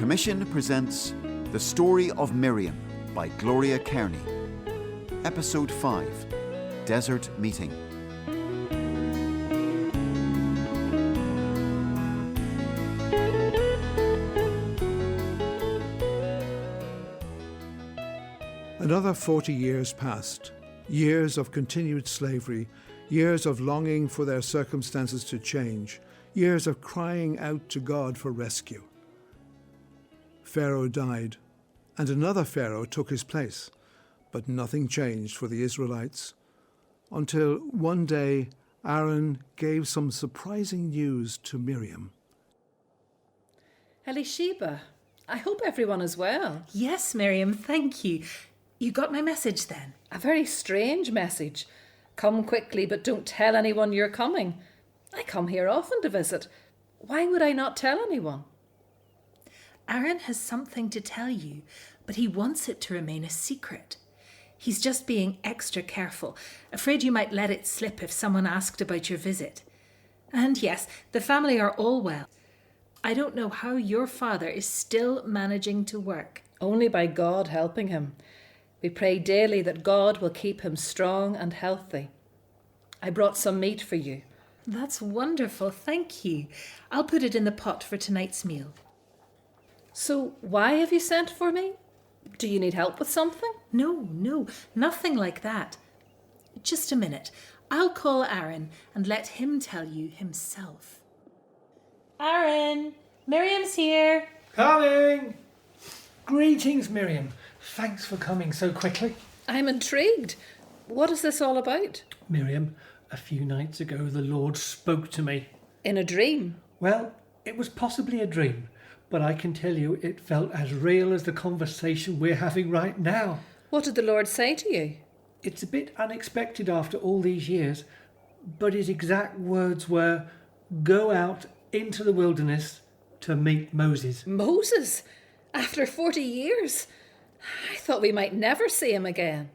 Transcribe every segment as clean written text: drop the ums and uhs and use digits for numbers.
Commission presents The Story of Miriam by Gloria Kearney. Episode 5, Desert Meeting. Another 40 years passed, years of continued slavery, years of longing for their circumstances to change, years of crying out to God for rescue. Pharaoh died, and another Pharaoh took his place, but nothing changed for the Israelites, until one day Aaron gave some surprising news to Miriam. Elisheba, I hope everyone is well. Yes, Miriam, thank you. You got my message then? A very strange message. Come quickly, but don't tell anyone you're coming. I come here often to visit. Why would I not tell anyone? Aaron has something to tell you, but he wants it to remain a secret. He's just being extra careful, afraid you might let it slip if someone asked about your visit. And yes, the family are all well. I don't know how your father is still managing to work. Only by God helping him. We pray daily that God will keep him strong and healthy. I brought some meat for you. That's wonderful, thank you. I'll put it in the pot for tonight's meal. So why have you sent for me? Do you need help with something? No, nothing like that. Just a minute. I'll call Aaron and let him tell you himself. Aaron, Miriam's here. Coming! Greetings, Miriam. Thanks for coming so quickly. I'm intrigued. What is this all about? Miriam, a few nights ago the Lord spoke to me. In a dream? Well, it was possibly a dream, but I can tell you it felt as real as the conversation we're having right now. What did the Lord say to you? It's a bit unexpected after all these years, but his exact words were, "Go out into the wilderness to meet Moses." Moses? After 40 years? I thought we might never see him again.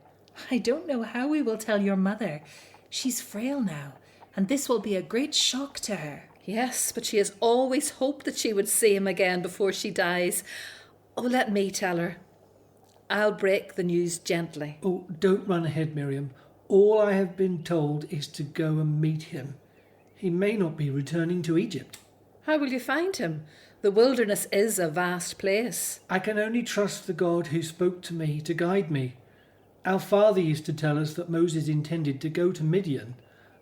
I don't know how we will tell your mother. She's frail now, and this will be a great shock to her. Yes, but she has always hoped that she would see him again before she dies. Oh, let me tell her. I'll break the news gently. Oh, don't run ahead, Miriam. All I have been told is to go and meet him. He may not be returning to Egypt. How will you find him? The wilderness is a vast place. I can only trust the God who spoke to me to guide me. Our father used to tell us that Moses intended to go to Midian.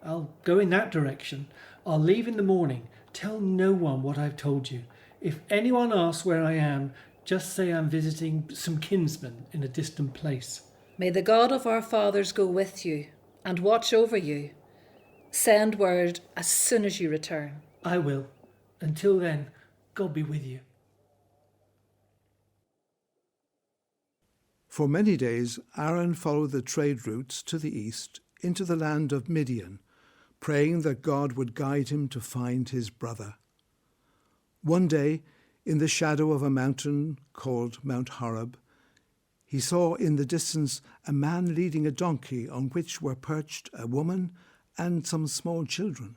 I'll go in that direction. I'll leave in the morning. Tell no one what I've told you. If anyone asks where I am, just say I'm visiting some kinsmen in a distant place. May the God of our fathers go with you and watch over you. Send word as soon as you return. I will. Until then, God be with you. For many days, Aaron followed the trade routes to the east into the land of Midian, praying that God would guide him to find his brother. One day, in the shadow of a mountain called Mount Horeb, he saw in the distance a man leading a donkey on which were perched a woman and some small children.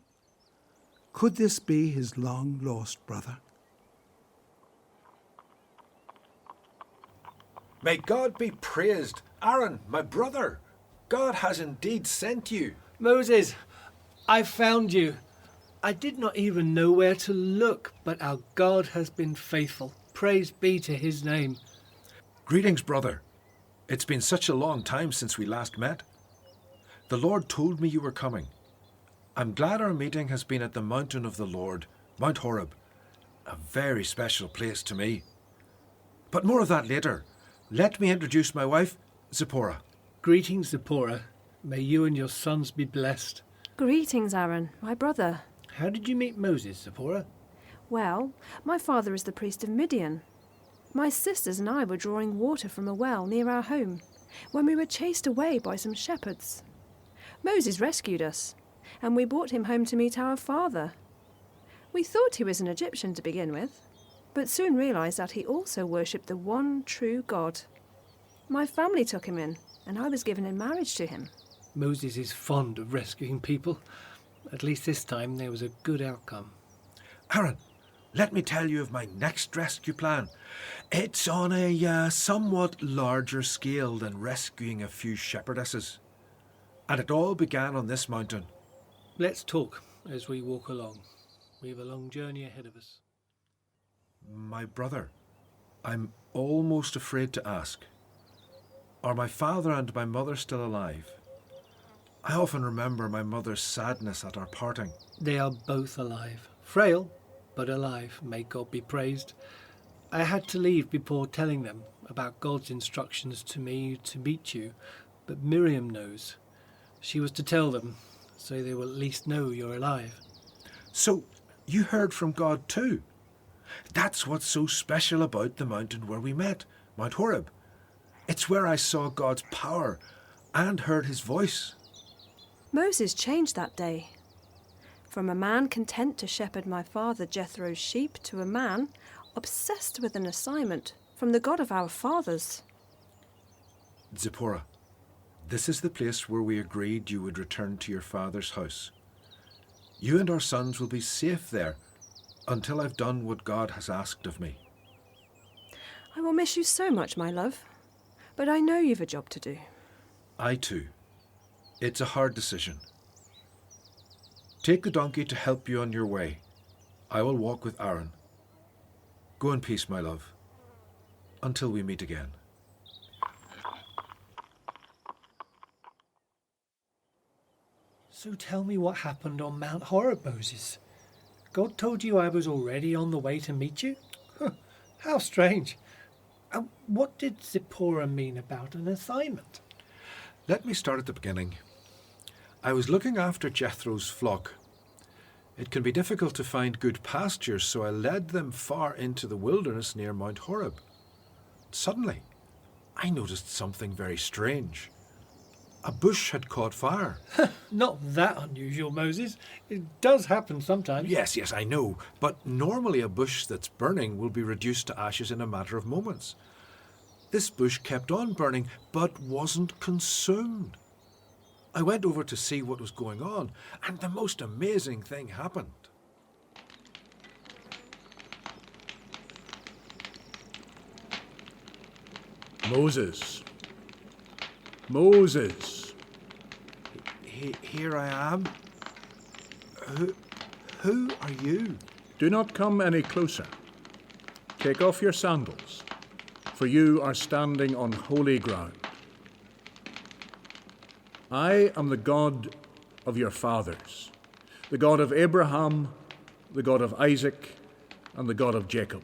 Could this be his long-lost brother? May God be praised. Aaron, my brother, God has indeed sent you. Moses, I found you. I did not even know where to look, but our God has been faithful. Praise be to his name. Greetings, brother. It's been such a long time since we last met. The Lord told me you were coming. I'm glad our meeting has been at the mountain of the Lord, Mount Horeb, a very special place to me. But more of that later. Let me introduce my wife, Zipporah. Greetings, Zipporah. May you and your sons be blessed. Greetings, Aaron, my brother. How did you meet Moses, Zipporah? Well, my father is the priest of Midian. My sisters and I were drawing water from a well near our home when we were chased away by some shepherds. Moses rescued us, and we brought him home to meet our father. We thought he was an Egyptian to begin with, but soon realised that he also worshipped the one true God. My family took him in, and I was given in marriage to him. Moses is fond of rescuing people. At least this time there was a good outcome. Aaron, let me tell you of my next rescue plan. It's on a somewhat larger scale than rescuing a few shepherdesses. And it all began on this mountain. Let's talk as we walk along. We have a long journey ahead of us. My brother, I'm almost afraid to ask. Are my father and my mother still alive? I often remember my mother's sadness at our parting. They are both alive. Frail, but alive. May God be praised. I had to leave before telling them about God's instructions to me to meet you, but Miriam knows. She was to tell them, so they will at least know you're alive. So, you heard from God too? That's what's so special about the mountain where we met, Mount Horeb. It's where I saw God's power and heard his voice. Moses changed that day. From a man content to shepherd my father Jethro's sheep to a man obsessed with an assignment from the God of our fathers. Zipporah, this is the place where we agreed you would return to your father's house. You and our sons will be safe there until I've done what God has asked of me. I will miss you so much, my love, but I know you've a job to do. I too. It's a hard decision. Take the donkey to help you on your way. I will walk with Aaron. Go in peace, my love, until we meet again. So tell me what happened on Mount Horeb, Moses. God told you I was already on the way to meet you? How strange. And what did Zipporah mean about an assignment? Let me start at the beginning. I was looking after Jethro's flock. It can be difficult to find good pastures, so I led them far into the wilderness near Mount Horeb. Suddenly, I noticed something very strange. A bush had caught fire. Not that unusual, Moses. It does happen sometimes. Yes, I know. But normally a bush that's burning will be reduced to ashes in a matter of moments. This bush kept on burning, but wasn't consumed. I went over to see what was going on, and the most amazing thing happened. Moses. Here I am. Who are you? Do not come any closer. Take off your sandals, for you are standing on holy ground. I am the God of your fathers, the God of Abraham, the God of Isaac, and the God of Jacob.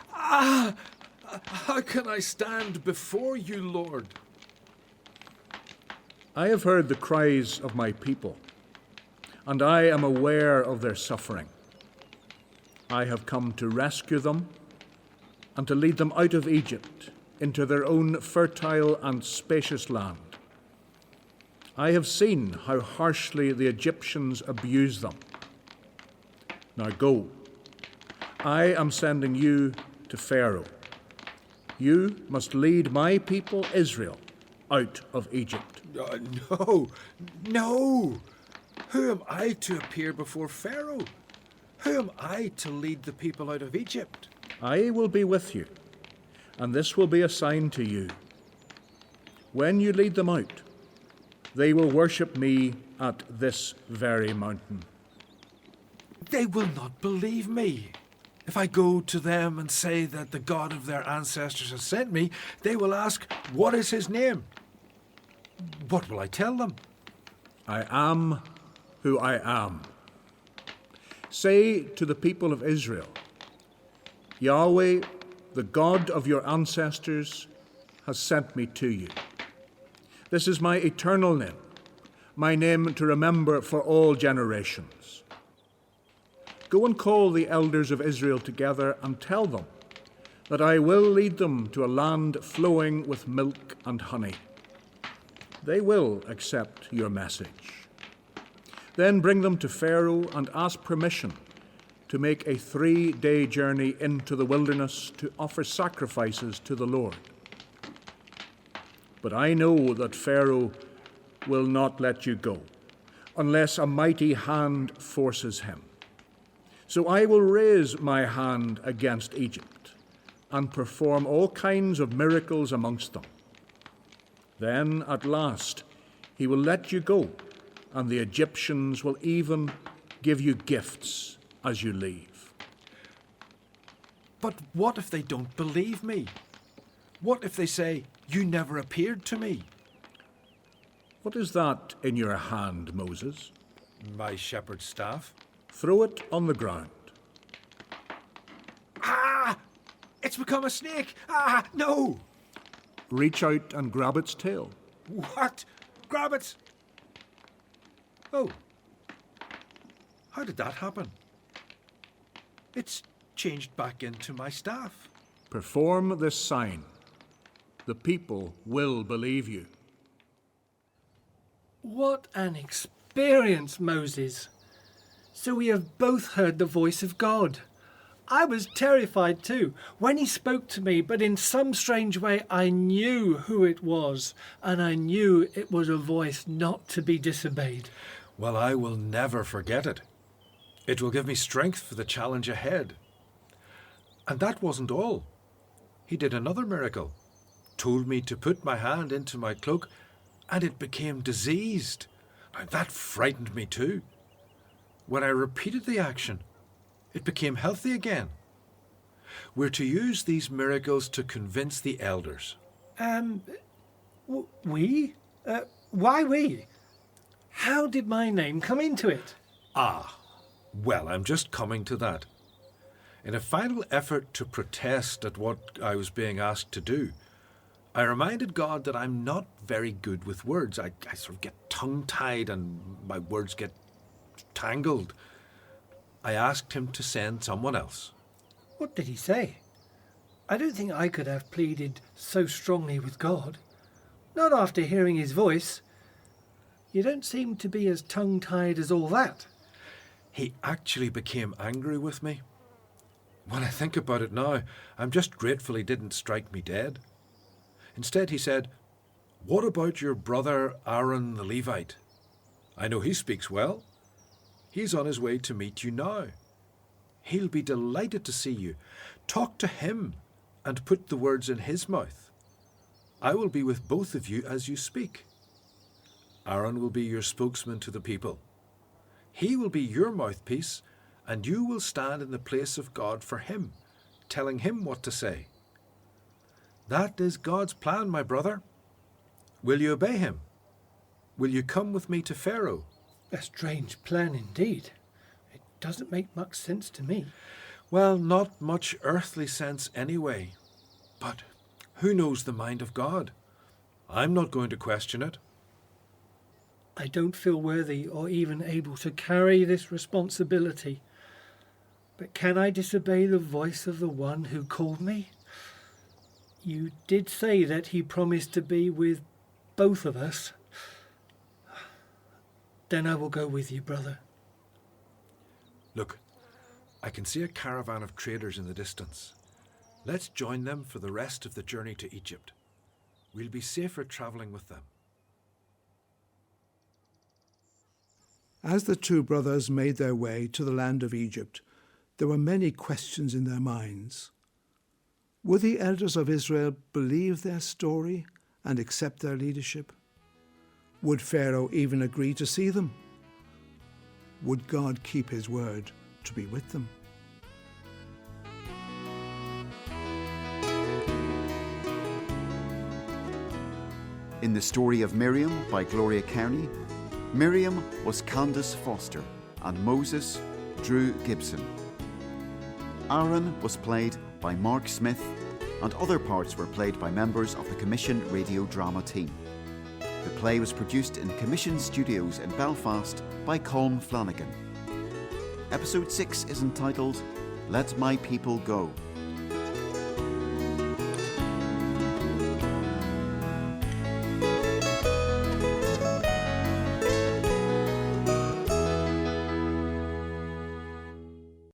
How can I stand before you, Lord? I have heard the cries of my people, and I am aware of their suffering. I have come to rescue them and to lead them out of Egypt into their own fertile and spacious land. I have seen how harshly the Egyptians abuse them. Now go. I am sending you to Pharaoh. You must lead my people Israel out of Egypt. No. Who am I to appear before Pharaoh? Who am I to lead the people out of Egypt? I will be with you, and this will be a sign to you. When you lead them out, they will worship me at this very mountain. They will not believe me. If I go to them and say that the God of their ancestors has sent me, they will ask, what is his name? What will I tell them? I am who I am. Say to the people of Israel, Yahweh, the God of your ancestors, has sent me to you. This is my eternal name, my name to remember for all generations. Go and call the elders of Israel together and tell them that I will lead them to a land flowing with milk and honey. They will accept your message. Then bring them to Pharaoh and ask permission to make a 3-day journey into the wilderness to offer sacrifices to the Lord. But I know that Pharaoh will not let you go unless a mighty hand forces him. So I will raise my hand against Egypt and perform all kinds of miracles amongst them. Then at last he will let you go, and the Egyptians will even give you gifts as you leave. But what if they don't believe me? What if they say, you never appeared to me? What is that in your hand, Moses? My shepherd's staff. Throw it on the ground. Ah! It's become a snake! Ah, no! Reach out and grab its tail. What? Grab it! Oh. How did that happen? It's changed back into my staff. Perform this sign. The people will believe you. What an experience, Moses. So we have both heard the voice of God. I was terrified too when he spoke to me, but in some strange way I knew who it was, and I knew it was a voice not to be disobeyed. Well, I will never forget it. It will give me strength for the challenge ahead. And that wasn't all. He did another miracle. Told me to put my hand into my cloak, and it became diseased. Now, that frightened me too. When I repeated the action, it became healthy again. We're to use these miracles to convince the elders. We? Why we? How did my name come into it? Ah, well, I'm just coming to that. In a final effort to protest at what I was being asked to do, I reminded God that I'm not very good with words. I sort of get tongue-tied and my words get tangled. I asked him to send someone else. What did he say? I don't think I could have pleaded so strongly with God. Not after hearing his voice. You don't seem to be as tongue-tied as all that. He actually became angry with me. When I think about it now, I'm just grateful he didn't strike me dead. Instead, he said, "What about your brother Aaron the Levite? I know he speaks well. He's on his way to meet you now. He'll be delighted to see you. Talk to him and put the words in his mouth. I will be with both of you as you speak. Aaron will be your spokesman to the people. He will be your mouthpiece, and you will stand in the place of God for him, telling him what to say. That is God's plan, my brother. Will you obey him? Will you come with me to Pharaoh?" A strange plan indeed. It doesn't make much sense to me. Well, not much earthly sense anyway. But who knows the mind of God? I'm not going to question it. I don't feel worthy or even able to carry this responsibility. But can I disobey the voice of the one who called me? You did say that he promised to be with both of us. Then I will go with you, brother. Look, I can see a caravan of traders in the distance. Let's join them for the rest of the journey to Egypt. We'll be safer travelling with them. As the two brothers made their way to the land of Egypt, there were many questions in their minds. Would the elders of Israel believe their story and accept their leadership? Would Pharaoh even agree to see them? Would God keep his word to be with them? In the story of Miriam by Gloria Kearney, Miriam was Candace Foster and Moses, Drew Gibson. Aaron was played by Mark Smith, and other parts were played by members of the Commission radio drama team. The play was produced in Commission Studios in Belfast by Colm Flanagan. Episode 6 is entitled Let My People Go.